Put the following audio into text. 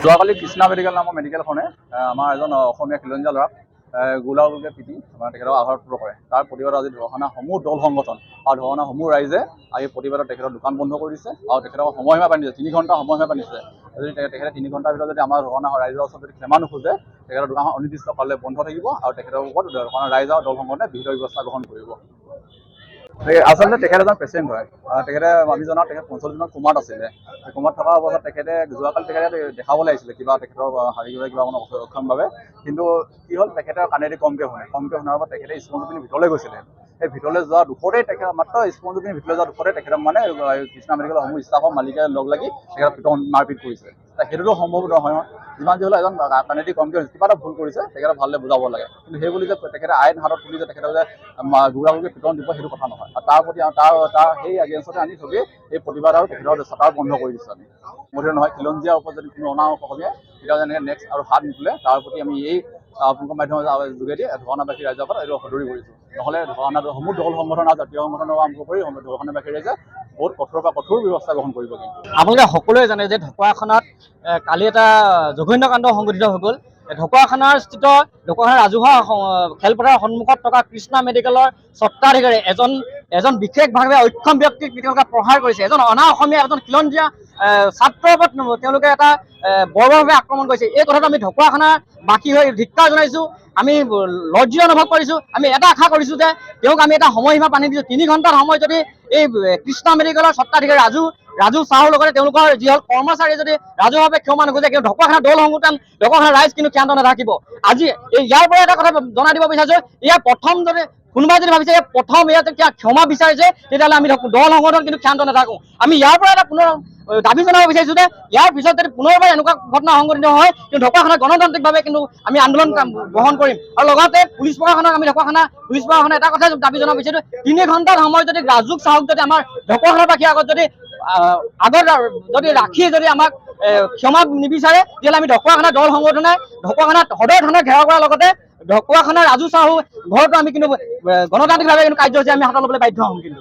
যোৱাকালি কৃষ্ণা মেডিকেল নামৰ মেডিকেলখনে আমাৰ এজন অসমীয়া খিলঞ্জীয়া ল'ৰাক গোলাগুলকৈ পিটি আমাৰ তেখেতক আঘাতপ্ৰাপ্ত কৰে। তাৰ প্ৰতিবাদত আজি ধৰ্ষণাসমূহ দল সংগঠন আৰু ধৰ্ষণাসমূহ ৰাইজে আজি প্ৰতিবাদত তেখেতৰ দোকান বন্ধ কৰি দিছে আৰু তেখেতক সময়সীমা বান্ধি দিছে, 3 ঘণ্টা সময়সীমা বান্ধিছে। যদি তেখেতে 3 ঘণ্টাৰ ভিতৰত যদি আমাৰ ধৰ্ষণা ৰাইজৰ ওচৰত যদি ক্ষমা নোখোজে, তেখেতৰ দোকানখন অনিৰ্দিষ্টকাললৈ বন্ধ থাকিব আৰু তেখেতৰ ওপৰত ৰাইজ আৰু দল সংগঠনে বিহিত ব্যৱস্থা গ্ৰহণ কৰিব। আচলতে তেখেত এজন পেচেণ্ট হয়। তেখেতে আমি জনাত তেখেত 45 দিনত কোমাত আছিলে। কোমাত থকা অৱস্থাত তেখেতে যোৱাকালি তেখেতে দেখাবলৈ আহিছিলে কিবা তেখেতৰ কিবা মানে অক্ষমভাৱে, কিন্তু কি হ'ল তেখেতে কাণেদি কমকৈ শুনাৰ পৰা তেখেতে স্পঞ্জটো পিন্ধি ভিতৰলৈ গৈছিলে। সেই ভিতৰলৈ যোৱা দুখতেই তেখেত মাত্ৰ স্পঞ্জটো পিন্ধি ভিতৰলৈ যোৱা দুখতেই তেখেতক মানে কৃষ্ণা মেডিকেলৰ সমূহ ষ্টাফৰ মালিকে লগ লাগি তেখেতক মাৰপিট কৰিছে। সেইটোতো সম্ভৱ নহয়। যিমান যি হ'লেও এজন কাণেদি কমকৈ কিবা এটা ভুল কৰিছে, তেখেতক ভালদৰে বুজাব লাগে। কিন্তু সেই বুলি যে তেখেতে আইন হাতত তুলি যে তেখেতক যে গুড়াগুড়িকৈ পিটন দিব সেইটো কথা নহয়। আৰু তাৰ প্ৰতি তাৰ সেই এগেইনষ্টতে আমি চবেই এই প্ৰতিবাদ আৰু তেখেতৰ চেষ্টা বন্ধ কৰি দিছোঁ। আমি মুঠতে নহয় খিলঞ্জীয়াৰ ওপৰত যদি কোনো অনা অসমীয়া তেতিয়া যেনেকৈ নেক্সট আৰু হাত নুতুলে তাৰ প্ৰতি আমি এই আপোনালোকৰ মাধ্যমৰ যোগেদি ধৰ্ষণাবাসী ৰাইজৰ ওপৰত এইটো সদৰি কৰিছোঁ। নহ'লে ধৰ্ষণাসমূহ দল সংগঠন আৰু জাতীয় সংগঠনৰ আৰম্ভ কৰি ধৰ্ষণাবাসী ৰাইজে বহুত কঠোৰ ব্যৱস্থা গ্ৰহণ কৰিব। কিন্তু আপোনালোকে সকলোৱে জানে যে ঢকুৱাখানাত কালি এটা জঘন্য কাণ্ড সংঘটিত হৈ গ'ল। ঢকুৱাখানাৰ স্থিত ঢকুৱাখানা ৰাজহুৱা খেলপথাৰৰ সন্মুখত থকা কৃষ্ণা মেডিকেলৰ স্বত্বাধিকাৰী এজন বিশেষভাৱে অক্ষম ব্যক্তিক তেওঁলোকে প্ৰহাৰ কৰিছে। এজন অনা অসমীয়া এজন খিলঞ্জীয়া ছাত্ৰৰ ওপৰত তেওঁলোকে এটা বৰ্বৰভাৱে আক্ৰমণ কৰিছে। এই কথাটো আমি ঢকুৱাখানাবাসী হৈ ধিক্কাৰ জনাইছোঁ। আমি লজ্জিত অনুভৱ কৰিছোঁ। আমি এটা আশা কৰিছোঁ যে তেওঁক আমি এটা সময়সীমা বান্ধি দিছোঁ। 3 ঘণ্টাৰ সময় যদি এই কৃষ্ণা মেডিকেলৰ স্বত্বাধিকাৰী ৰাজু চাহৰ লগতে তেওঁলোকৰ যিসকল কৰ্মচাৰী যদি ৰাজহুৱাভাৱে ক্ষমা নোখোজে, কিন্তু ঢকুৱাখানা দল সংগঠন ঢকুৱাখানা ৰাইজ কিন্তু ক্ষান্ত নাথাকিব। আজি ইয়াৰ পৰা এটা কথা জনাই দিব বিচাৰিছোঁ, ইয়াৰ প্ৰথম যদি কোনোবাই যদি ভাবিছে প্ৰথম ইয়াত ক্ষমা বিচাৰিছে, তেতিয়াহ'লে আমি দল সংগঠন কিন্তু ক্ষান্ত নাথাকোঁ। আমি ইয়াৰ পৰা এটা পুনৰ দাবী জনাব বিচাৰিছোঁ যে ইয়াৰ পিছত যদি পুনৰবাৰ এনেকুৱা ঘটনা সংঘটিত হয়, কিন্তু ঢকুৱাখানা গণতান্ত্ৰিকভাৱে কিন্তু আমি আন্দোলন গ্ৰহণ কৰিম। আৰু লগতে পুলিচ প্ৰশাসনক আমি ঢকুৱাখানা পুলিচ প্ৰশাসনে এটা কথা দাবী জনাব বিচাৰিছোঁ, 3 ঘণ্টাৰ সময় যদি ৰাজু চাহক যদি আমাৰ ঢকুৱাখানাবাসীৰ আগত যদি ৰাখি যদি আমাক ক্ষমা নিবিচাৰে, তেতিয়াহ'লে আমি ঢকুৱাখানা দল সংগঠনে ঢকুৱাখানাত সদৰ থানা ঘেৰাও কৰাৰ লগতে ঢকুৱাখানা ৰাজু চাহু ঘৰতো আমি কিন্তু গণতান্ত্ৰিকভাৱে কিন্তু কাৰ্যসূচী আমি হাতত ল'বলৈ বাধ্য হ'ম। কিন্তু